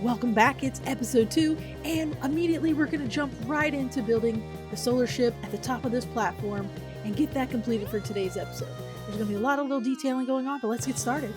welcome back. It's episode 2, and immediately we're going to jump right into building the solar ship at the top of this platform and get that completed for today's episode. There's going to be a lot of little detailing going on, but let's get started.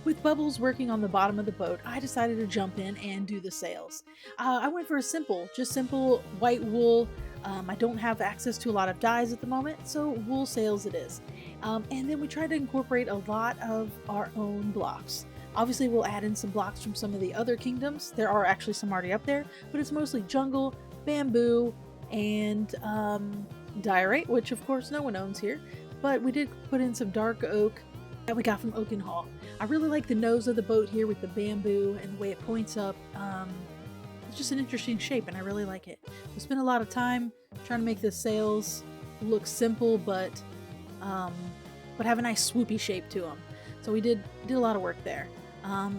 With Bubbles working on the bottom of the boat, I decided to jump in and do the sails. I went for a simple white wool. I don't have access to a lot of dyes at the moment, so wool sails it is. And then we tried to incorporate a lot of our own blocks. Obviously, we'll add in some blocks from some of the other kingdoms. There are actually some already up there, but it's mostly jungle, bamboo, and diorite, which of course no one owns here. But we did put in some dark oak that we got from Oaken Hall. I really like the nose of the boat here with the bamboo and the way it points up. It's just an interesting shape and I really like it. We spent a lot of time trying to make the sails look simple but have a nice swoopy shape to them. So we did a lot of work there.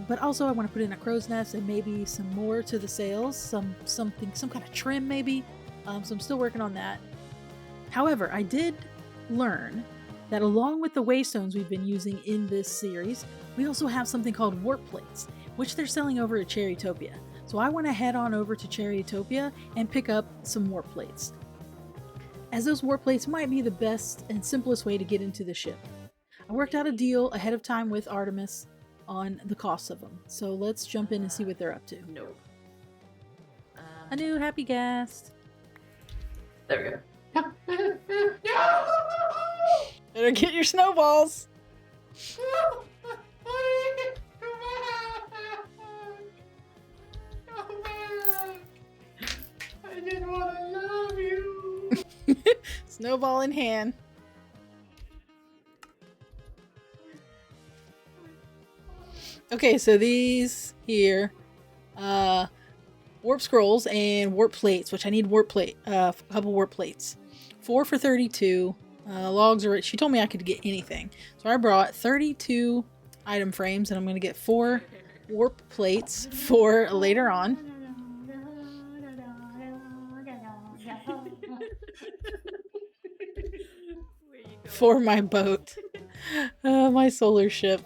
But also I want to put in a crow's nest and maybe some more to the sails, some kind of trim maybe. So I'm still working on that. However, I did learn that along with the waystones we've been using in this series, we also have something called warp plates, which they're selling over at Cherrytopia. So I want to head on over to Cherrytopia and pick up some warp plates, as those warp plates might be the best and simplest way to get into the ship. I worked out a deal ahead of time with Artemis on the cost of them, so let's jump in and see what they're up to. Nope. A new happy guest. There we go. Better get your snowballs. I just want to love you. Snowball in hand. Okay, so these here, warp scrolls and warp plates, which I need a couple warp plates. 4 for 32. Logs are. She told me I could get anything, so I brought 32 item frames, and I'm going to get 4 warp plates for later on. For my boat, my solar ship.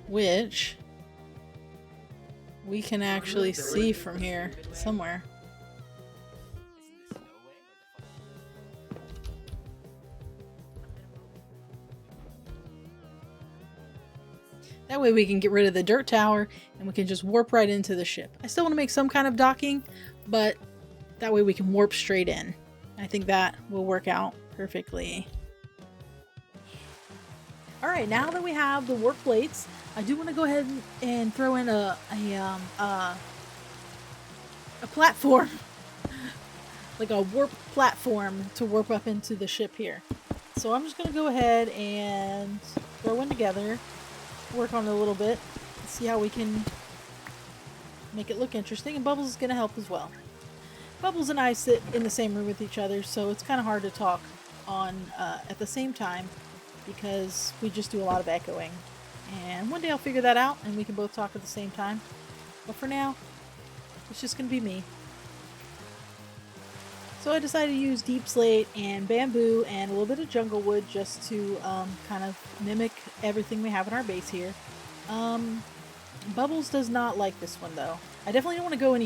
Which we can actually see from here somewhere. That way we can get rid of the dirt tower and we can just warp right into the ship. I still want to make some kind of docking, but that way we can warp straight in. I think that will work out perfectly. Alright, now that we have the warp plates, I do want to go ahead and throw in a platform. Like a warp platform to warp up into the ship here. So I'm just going to go ahead and throw one together. Work on it a little bit, see how we can make it look interesting, and Bubbles is going to help as well. Bubbles and I sit in the same room with each other, so it's kind of hard to talk on at the same time because we just do a lot of echoing. And one day I'll figure that out and we can both talk at the same time. But for now, it's just going to be me. So I decided to use deep slate and bamboo and a little bit of jungle wood just to kind of mimic everything we have in our base here. Bubbles does not like this one though. I definitely don't want to go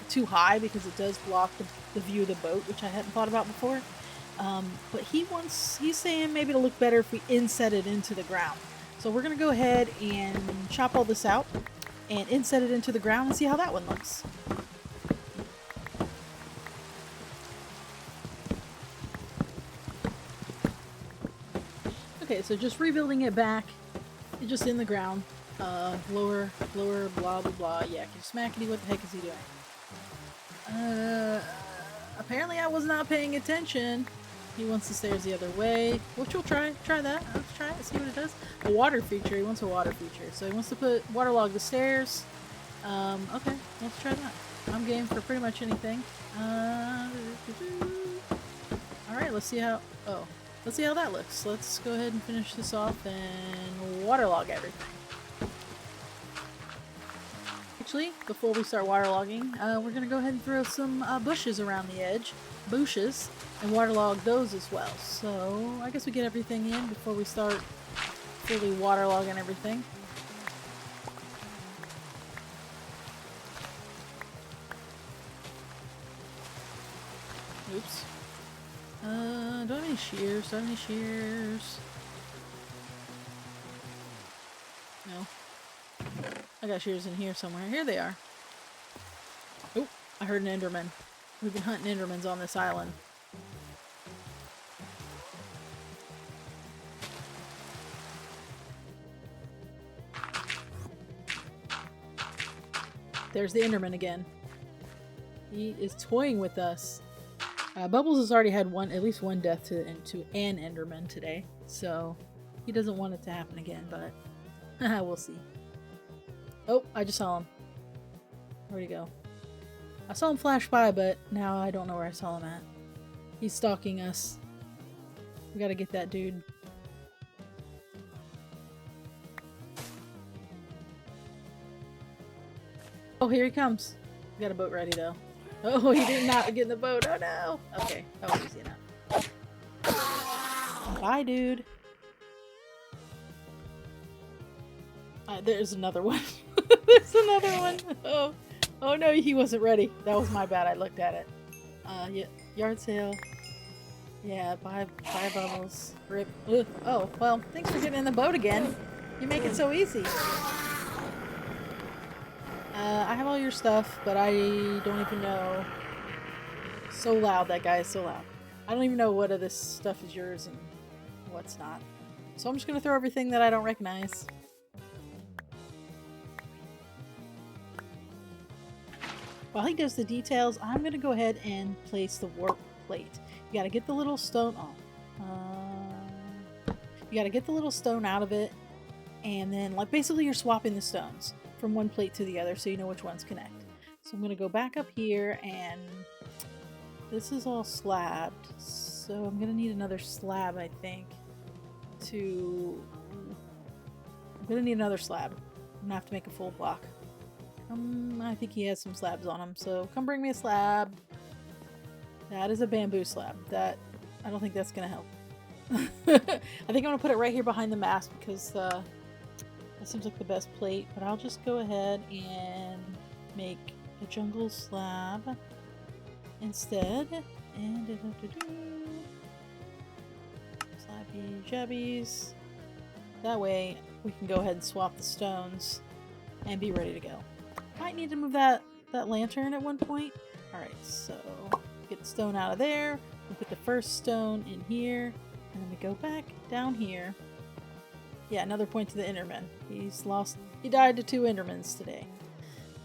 too high because it does block the view of the boat, which I hadn't thought about before. But he's saying maybe it'll look better if we inset it into the ground. So we're going to go ahead and chop all this out and inset it into the ground and see how that one looks. Okay, so just rebuilding it back, just in the ground, lower, blah, blah, blah. Yeah, Smackety, what the heck is he doing? Apparently I was not paying attention. He wants the stairs the other way, which we'll try that. Let's try it, see what it does. A water feature, he wants a water feature. So he wants to waterlog the stairs, Okay, let's try that. I'm game for pretty much anything. Alright, let's see how... Oh, let's see how that looks. Let's go ahead and finish this off and waterlog everything. Actually, before we start waterlogging, we're going to go ahead and throw some bushes around the edge. Bushes. And waterlog those as well. So, I guess we get everything in before we start fully waterlogging everything. Oops. Do I have any shears? Do I have any shears? No. I got shears in here somewhere. Here they are. Oh, I heard an Enderman. We've been hunting Endermans on this island. There's the Enderman again. He is toying with us. Bubbles has already had at least one death to an Enderman today, so he doesn't want it to happen again, but we'll see. Oh, I just saw him. Where'd he go? I saw him flash by, but now I don't know where I saw him at. He's stalking us. We gotta get that dude. Oh, here he comes. We got a boat ready though. Oh, he did not get in the boat. Oh no. Okay, that was easy enough. Bye, dude. There's another one. There's another one. Oh no, he wasn't ready. That was my bad. I looked at it. Yeah, yard sale. Yeah, bye Bubbles. Rip. Ugh. Oh, well, thanks for getting in the boat again. You make it so easy. I have all your stuff, but I don't even know. So loud, that guy is so loud. I don't even know what of this stuff is yours and what's not. So I'm just gonna throw everything that I don't recognize. While he does the details, I'm gonna go ahead and place the warp plate. You gotta get the little stone off. You gotta get the little stone out of it, and then like basically you're swapping the stones from one plate to the other so you know which ones connect. So I'm going to go back up here, and this is all slabbed, so I'm going to need another slab, I think, I'm going to need another slab. I'm going to have to make a full block. I think he has some slabs on him, so come bring me a slab. That is a bamboo slab. I don't think that's going to help. I think I'm going to put it right here behind the mast because that seems like the best plate, but I'll just go ahead and make a jungle slab instead. And slappy jabbies. That way we can go ahead and swap the stones and be ready to go. Might need to move that lantern at one point. Alright, so get the stone out of there. We put the first stone in here, and then we go back down here. Yeah, another point to the Enderman. He died to 2 Endermans today.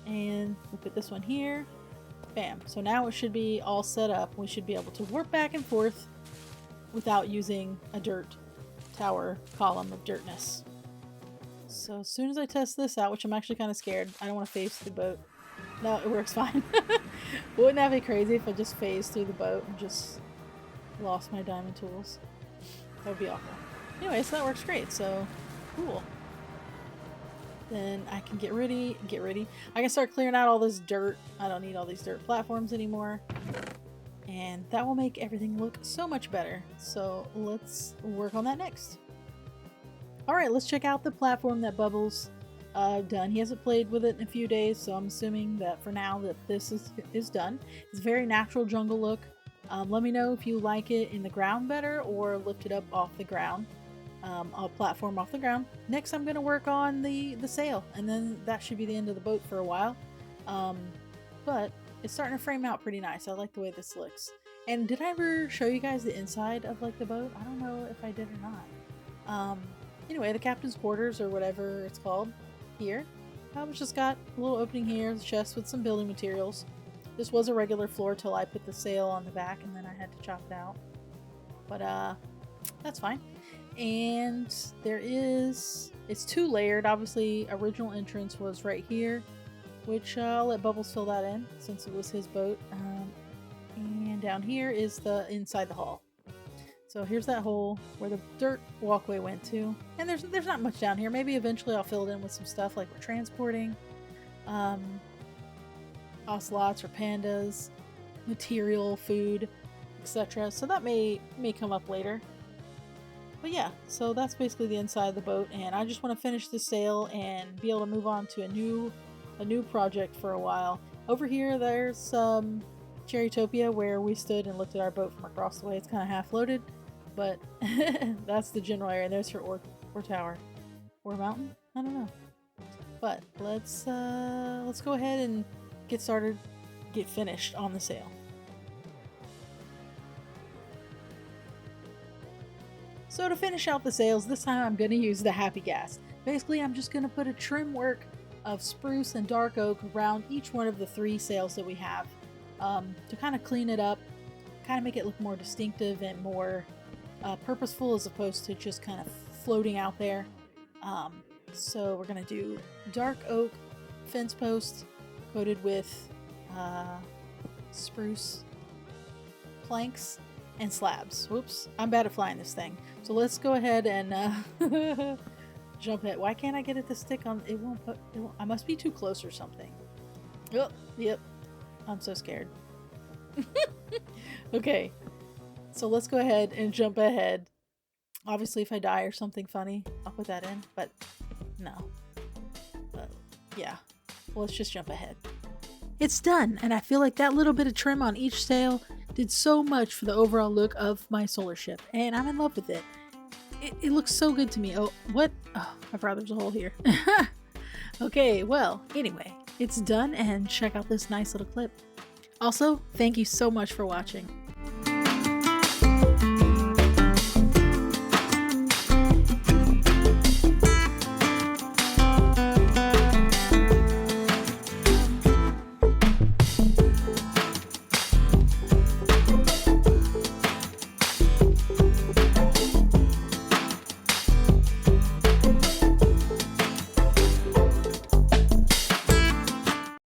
And we put this one here. Bam. So now it should be all set up. We should be able to warp back and forth without using a dirt tower column of dirtness. So as soon as I test this out, which I'm actually kind of scared, I don't want to phase through the boat. No, it works fine. Wouldn't that be crazy if I just phased through the boat and just lost my diamond tools? That would be awful. Anyway, so that works great, so cool. Then I can get ready. I can start clearing out all this dirt. I don't need all these dirt platforms anymore. And that will make everything look so much better. So let's work on that next. Alright, let's check out the platform that Bubbles done. He hasn't played with it in a few days, so I'm assuming that for now that this is done. It's a very natural jungle look. Let me know if you like it in the ground better or lift it up off the ground. I'll platform off the ground. Next I'm going to work on the sail, and then that should be the end of the boat for a while. But it's starting to frame out pretty nice. I like the way this looks. And did I ever show you guys the inside of like the boat? I don't know if I did or not. Anyway, the captain's quarters or whatever it's called here. I've just got a little opening here, the chest with some building materials. This was a regular floor till I put the sail on the back, and then I had to chop it out. But that's fine. And it's 2 layered. Obviously, original entrance was right here. which I'll let Bubbles fill that in since it was his boat. And down here is the inside the hull. So here's that hole where the dirt walkway went to. And there's not much down here. Maybe eventually I'll fill it in with some stuff like we're transporting ocelots or pandas, material, food, etc. So that may come up later. But yeah, so that's basically the inside of the boat, and I just want to finish the sail and be able to move on to a new project for a while. Over here there's Cherrytopia, where we stood and looked at our boat from across the way. It's kind of half loaded, but that's the general area. And there's her ore tower or mountain. I don't know. But let's go ahead and get started, get finished on the sail. So to finish out the sails, this time I'm going to use the happy gas. Basically, I'm just going to put a trim work of spruce and dark oak around each one of the 3 sails that we have to kind of clean it up, kind of make it look more distinctive and more purposeful as opposed to just kind of floating out there. So we're going to do dark oak fence post coated with spruce planks and slabs. Whoops, I'm bad at flying this thing. So let's go ahead and jump it. Why can't I get it to stick on? It won't. I must be too close or something. Oh, yep. I'm so scared. Okay, so let's go ahead and jump ahead. Obviously, if I die or something funny, I'll put that in. But no. Yeah. Well, let's just jump ahead. It's done, and I feel like that little bit of trim on each sail did so much for the overall look of my solar ship, and I'm in love with it. It looks so good to me. Oh, what? Oh, I forgot there's a hole here. Okay, well, anyway, it's done, and check out this nice little clip. Also, thank you so much for watching.